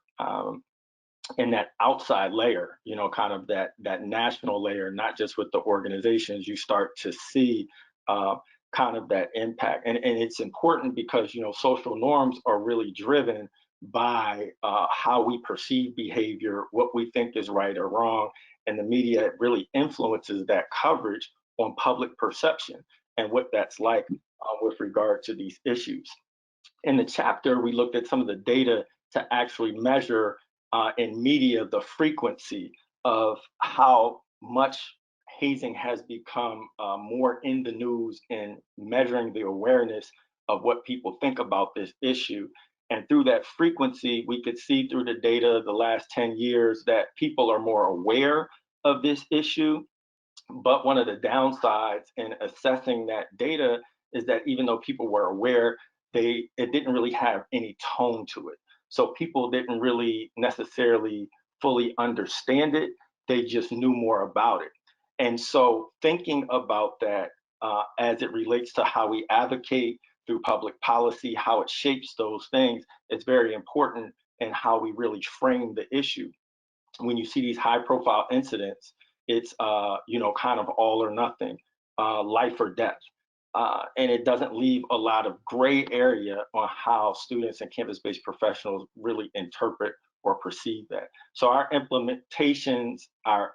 in that outside layer, kind of that national layer, not just with the organizations, you start to see kind of that impact. And it's important because, social norms are really driven by how we perceive behavior, what we think is right or wrong. And the media really influences that coverage on public perception and what that's like with regard to these issues. In the chapter, we looked at some of the data to actually measure in media the frequency of how much hazing has become more in the news in measuring the awareness of what people think about this issue. And through that frequency, we could see through the data the last 10 years that people are more aware of this issue. But one of the downsides in assessing that data is that even though people were aware, it didn't really have any tone to it. So people didn't really necessarily fully understand it. They just knew more about it. And so thinking about that as it relates to how we advocate through public policy, how it shapes those things, it's very important in how we really frame the issue. When you see these high profile incidents, it's kind of all or nothing. life or death. And it doesn't leave a lot of gray area on how students and campus-based professionals really interpret or perceive that. So our implementations, our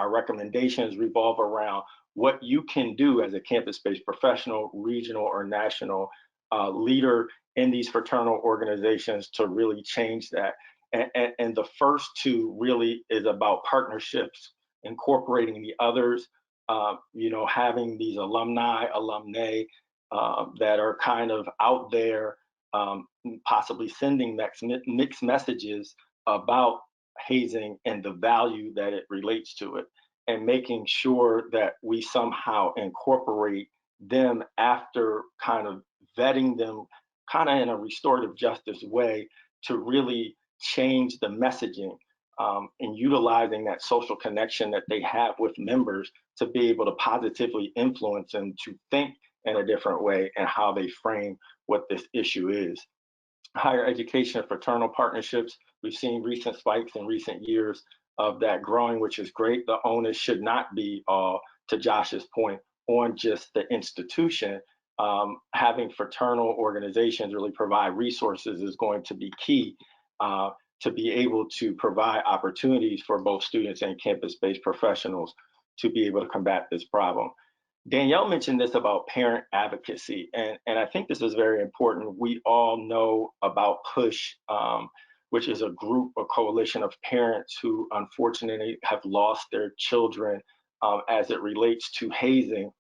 recommendations revolve around what you can do as a campus-based professional, regional or national leader in these fraternal organizations to really change that. And the first two really is about partnerships, incorporating the others, having these alumni that are kind of out there, possibly sending mixed messages about hazing and the value that it relates to it, and making sure that we somehow incorporate them after kind of vetting them kind of in a restorative justice way to really change the messaging, and utilizing that social connection that they have with members to be able to positively influence them to think in a different way and how they frame what this issue is. Higher education fraternal partnerships, we've seen recent spikes in recent years of that growing, which is great. The onus should not be, to Josh's point, on just the institution. Having fraternal organizations really provide resources is going to be key to be able to provide opportunities for both students and campus-based professionals to be able to combat this problem. Danielle mentioned this about parent advocacy, and I think this is very important. We all know about PUSH, which is a group, a coalition of parents who unfortunately have lost their children as it relates to hazing.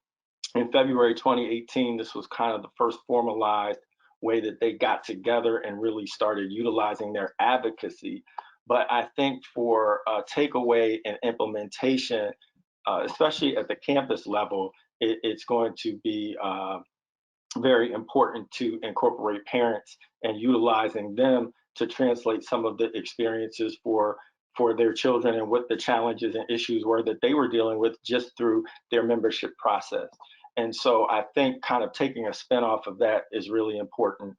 In February 2018, this was kind of the first formalized way that they got together and really started utilizing their advocacy. But I think for takeaway and implementation, especially at the campus level, it's going to be very important to incorporate parents and utilizing them to translate some of the experiences for their children and what the challenges and issues were that they were dealing with just through their membership process. And so I think kind of taking a spin off of that is really important,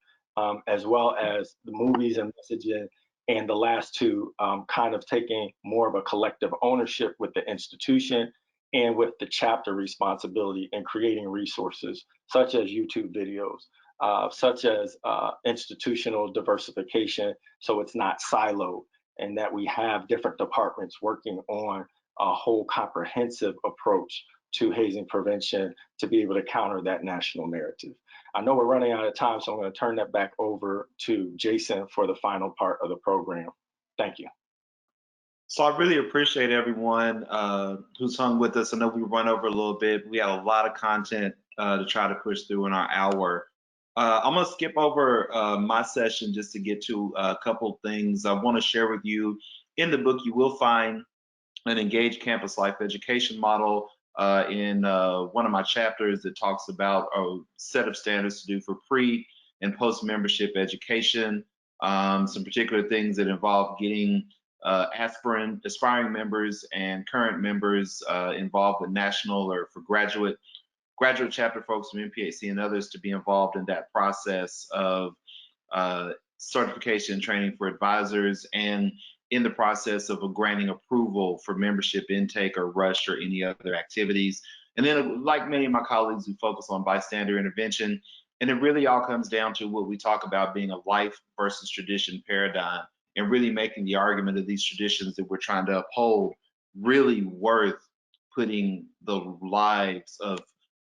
as well as the movies and messaging, and the last two kind of taking more of a collective ownership with the institution and with the chapter responsibility and creating resources such as YouTube videos, such as institutional diversification, so it's not siloed, and that we have different departments working on a whole comprehensive approach to hazing prevention to be able to counter that national narrative. I know we're running out of time, so I'm going to turn that back over to Jason for the final part of the program. Thank you.
So I really appreciate everyone who's hung with us. I know we run over a little bit. We have a lot of content to try to push through in our hour. I'm going to skip over my session just to get to a couple things I want to share with you. In the book, you will find an engaged campus life education model in one of my chapters that talks about a set of standards to do for pre and post membership education, some particular things that involve getting aspiring members and current members involved with national or for graduate chapter folks from MPHC and others to be involved in that process of certification and training for advisors, and in the process of granting approval for membership intake or rush or any other activities. And then, like many of my colleagues who focus on bystander intervention, and it really all comes down to what we talk about being a life versus tradition paradigm, and really making the argument of these traditions that we're trying to uphold really worth putting the lives of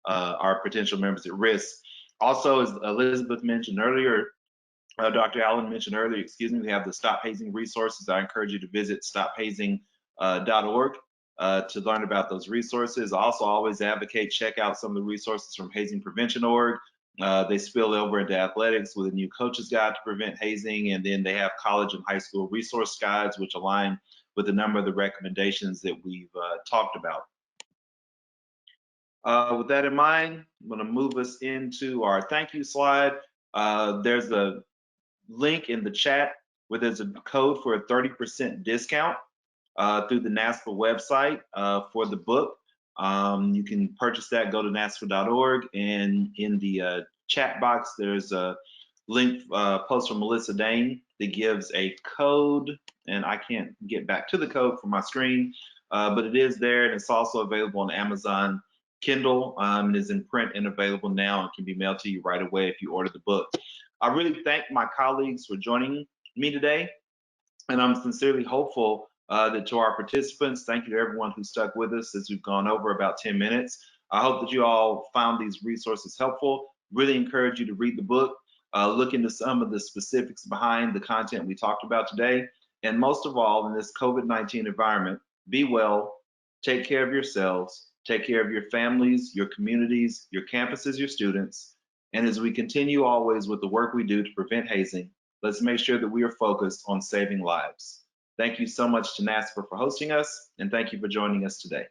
our potential members at risk. Also, as Elizabeth mentioned earlier, Dr. Allan mentioned earlier, we have the Stop Hazing resources. I encourage you to visit stophazing.org to learn about those resources. I also always advocate check out some of the resources from hazingprevention.org. They spill over into athletics with a new coach's guide to prevent hazing, and then they have college and high school resource guides, which align with a number of the recommendations that we've talked about. With that in mind, I'm going to move us into our thank you slide. There's a link in the chat where there's a code for a 30% discount through the NASFA website for the book. You can purchase that, go to nasfa.org, and in the chat box there's a link post from Melissa Dane that gives a code, and I can't get back to the code from my screen, but it is there, and it's also available on Amazon Kindle, and is in print and available now and can be mailed to you right away if you order the book. I really thank my colleagues for joining me today, and I'm sincerely hopeful that to our participants, thank you to everyone who stuck with us as we've gone over about 10 minutes. I hope that you all found these resources helpful. Really encourage you to read the book, look into some of the specifics behind the content we talked about today, and most of all, in this COVID-19 environment, be well, take care of yourselves, take care of your families, your communities, your campuses, your students, and as we continue always with the work we do to prevent hazing, let's make sure that we are focused on saving lives. Thank you so much to NASPR for hosting us, and thank you for joining us today.